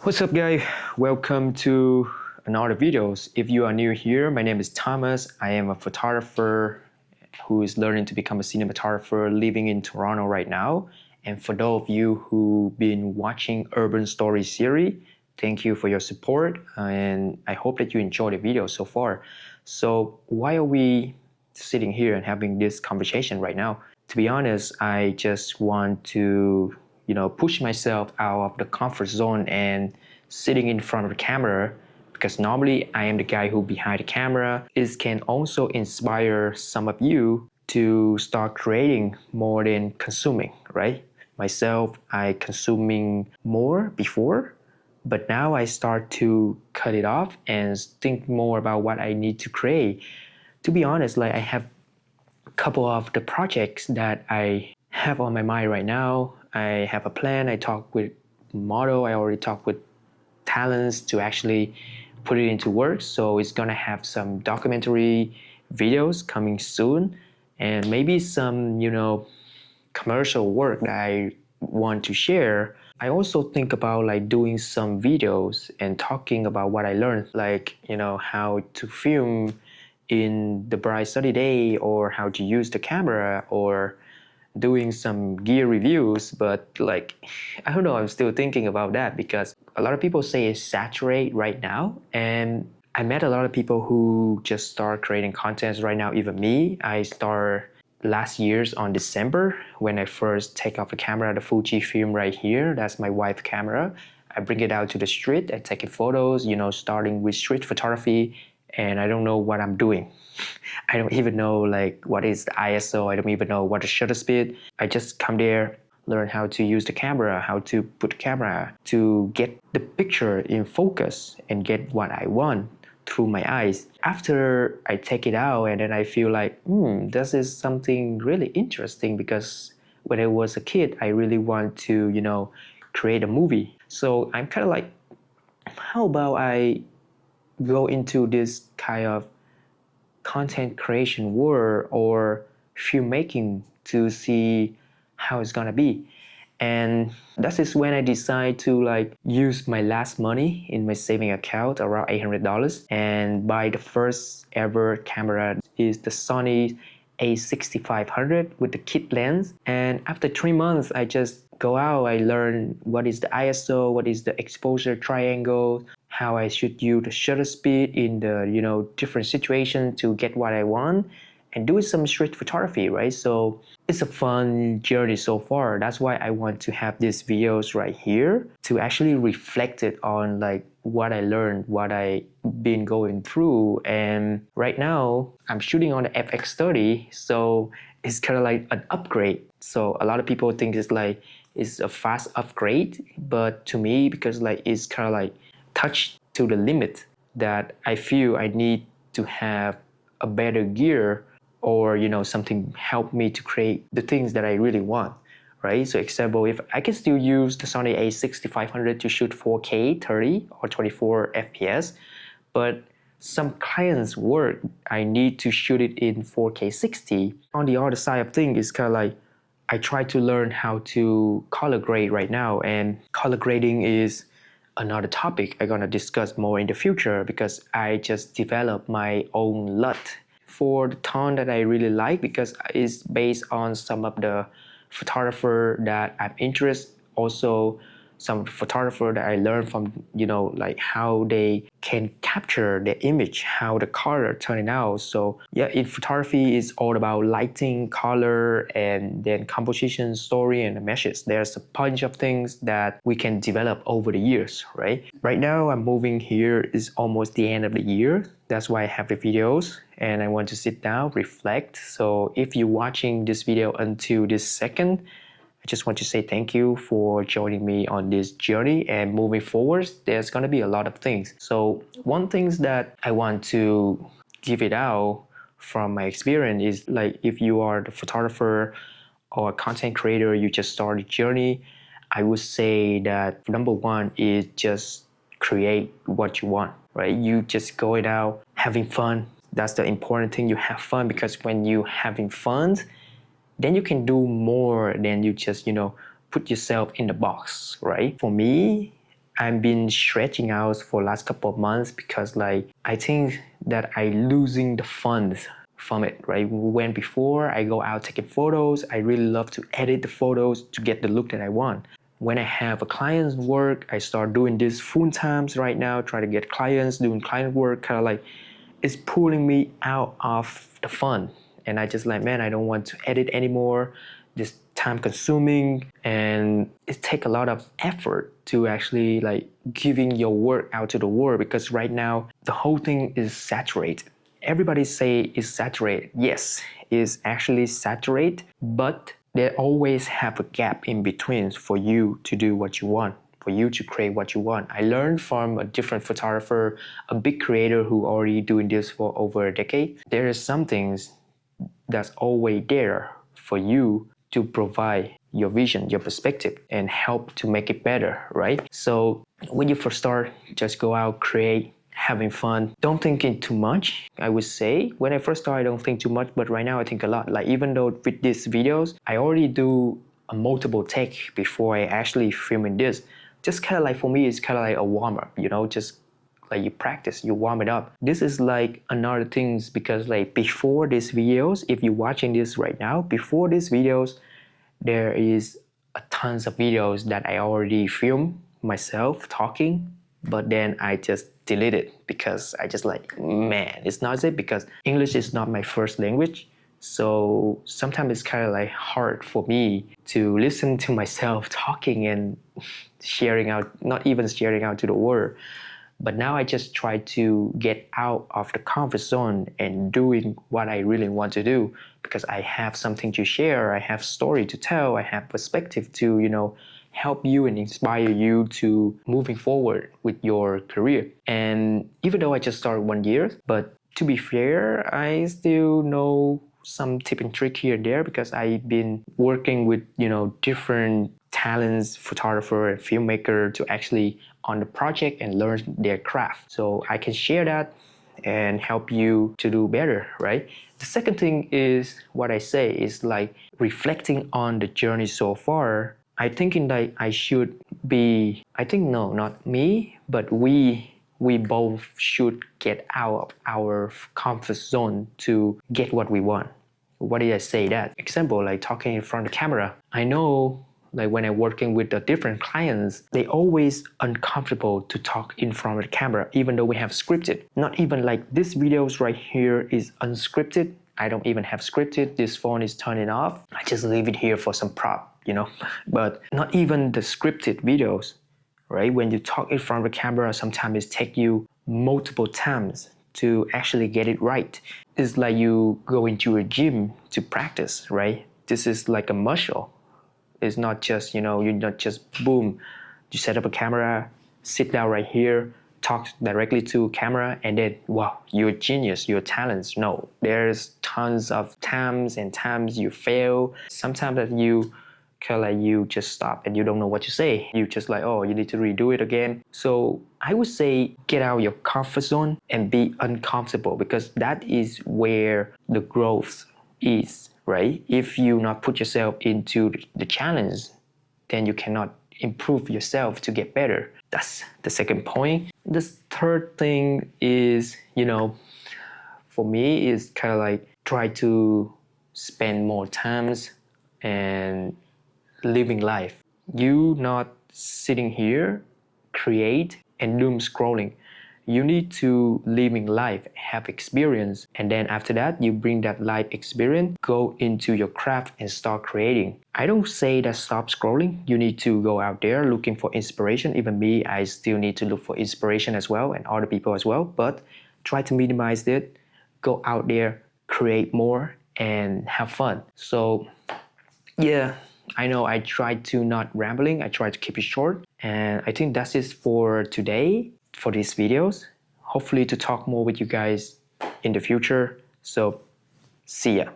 What's up guys? Welcome to another videos. If you are new here, my name is Thomas. I am a photographer who is learning to become a cinematographer living in Toronto right now. And for those of you who've been watching Urban Story series, thank you for your support and I hope that you enjoyed the video so far. So why are we sitting here and having this conversation right now? To be honest, I just want to push myself out of the comfort zone and sitting in front of the camera, because normally I am the guy who behind the camera. It can also inspire some of you to start creating more than consuming, right? Myself, I consuming more before, but now I start to cut it off and think more about what I need to create. To be honest, I have a couple of the projects that I have on my mind right now. I have a plan. I talk with model. I already talked with talents to actually put it into work. So it's gonna have some documentary videos coming soon, and maybe some commercial work that I want to share. I also think about doing some videos and talking about what I learned, how to film in the bright sunny day, or how to use the camera, or doing some gear reviews. But I don't know, I'm still thinking about that because a lot of people say it's saturated right now, and I met a lot of people who just start creating content right now. Even me, I start last year's on December when I first take off the camera, the Fujifilm right here. That's my wife's camera. I bring it out to the street, I take photos, starting with street photography, and I don't know what I'm doing. I don't even know what is the ISO. I don't even know what the shutter speed. I just come there, learn how to use the camera, how to put the camera to get the picture in focus and get what I want through my eyes. After I take it out, and then I feel this is something really interesting, because when I was a kid, I really want to, create a movie. So I'm kind of how about I go into this kind of content creation world or filmmaking to see how it's gonna be. And that is when I decide to use my last money in my saving account, around $800, and buy the first ever camera. Is the Sony A6500 with the kit lens. And after 3 months, I just go out, I learn what is the ISO, what is the exposure triangle, how I should use the shutter speed in the different situations to get what I want, and do some street photography, right? So it's a fun journey so far. That's why I want to have these videos right here to actually reflect it on what I learned, what I been going through. And right now I'm shooting on the FX30, so it's kind of like an upgrade. So a lot of people think it's a fast upgrade, but to me, because it's kind of touch to the limit that I feel I need to have a better gear, or something help me to create the things that I really want, right? So example, if I can still use the Sony A6500 to shoot 4K 30 or 24 FPS, but some clients' work I need to shoot it in 4K 60. On the other side of things, it's kind of I try to learn how to color grade right now, and color grading is another topic I'm gonna discuss more in the future, because I just developed my own LUT for the tone that I really like, because it's based on some of the photographer that I'm interested. Also some photographer that I learned from, how they can capture the image, how the color turning out. So yeah, in photography is all about lighting, color, and then composition, story, and the message. There's a bunch of things that we can develop over the years, right? Right now I'm moving here, is almost the end of the year. That's why I have the videos, and I want to sit down, reflect. So if you're watching this video until this second, I just want to say thank you for joining me on this journey, and moving forward, there's gonna be a lot of things. So one thing that I want to give it out from my experience is if you are the photographer or a content creator, you just started journey, I would say that number one is just create what you want, right? You just going out, having fun. That's the important thing. You have fun, because when you having fun, then you can do more than you just put yourself in the box, right? For me, I've been stretching out for last couple of months because like I think that I losing the fun from it, right? When before I go out taking photos, I really love to edit the photos to get the look that I want. When I have a client's work, I start doing this full times right now, try to get clients, doing client work, kind of like it's pulling me out of the fun. And I just like, man, I don't want to edit anymore. This time consuming and it takes a lot of effort to actually like giving your work out to the world, because right now the whole thing is saturated. Everybody say it's saturated. Yes, it's actually saturated, but they always have a gap in between for you to do what you want, for you to create what you want. I learned from a different photographer, a big creator who already doing this for over a decade. There is some things that's always there for you to provide your vision, your perspective, and help to make it better, right? So when you first start, just go out, create, having fun. Don't thinking too much, I would say. When I first started, I don't think too much, but right now I think a lot. Like even though with these videos, I already do a multiple take before I actually filming this. Just kind of like, for me, it's kind of like a warm-up, you know, just like you practice, you warm it up. This is like another things because like before these videos, if you're watching this right now, before these videos, there is a tons of videos that I already filmed myself talking, but then I just delete it because I just like, man, it's not it, because English is not my first language. So sometimes it's kind of like hard for me to listen to myself talking and sharing out, not even sharing out to the world. But now I just try to get out of the comfort zone and doing what I really want to do, because I have something to share, I have story to tell, I have perspective to, you know, help you and inspire you to moving forward with your career. And even though I just started 1 year, but to be fair, I still know some tip and trick here and there because I've been working with, you know, different talents, photographer and filmmaker to actually on the project and learn their craft. So I can share that and help you to do better, right? The second thing is what I say is like reflecting on the journey so far. I thinking that I should be, I think no, not me, but we both should get out of our comfort zone to get what we want. What did I say that? Example, like talking in front of the camera. I know like when I'm working with the different clients, they always uncomfortable to talk in front of the camera, even though we have scripted. Not even like this videos right here is unscripted. I don't even have scripted. This phone is turning off. I just leave it here for some prop, you know. But not even the scripted videos, right? When you talk in front of the camera, sometimes it takes you multiple times to actually get it right. It's like you go into a gym to practice, right? This is like a muscle. It's not just, you know, you're not just boom, you set up a camera, sit down right here, talk directly to camera, and then, wow, you're a genius, you're a talent. No, there's tons of times and times you fail. Sometimes that you kind of like you just stop and you don't know what to say. You just like, oh, you need to redo it again. So I would say get out of your comfort zone and be uncomfortable, because that is where the growth is. Right? If you not put yourself into the challenge, then you cannot improve yourself to get better. That's the second point. The third thing is, you know, for me is kind of like try to spend more times and living life. You not sitting here, create and doom scrolling. You need to living life, have experience, and then after that you bring that life experience, go into your craft and start creating. I don't say that stop scrolling. You need to go out there looking for inspiration. Even me, I still need to look for inspiration as well, and other people as well, but try to minimize it. Go out there, create more and have fun. So yeah, I know I tried to not rambling, I tried to keep it short, and I think that's it for today for these videos. Hopefully to talk more with you guys in the future. So see ya.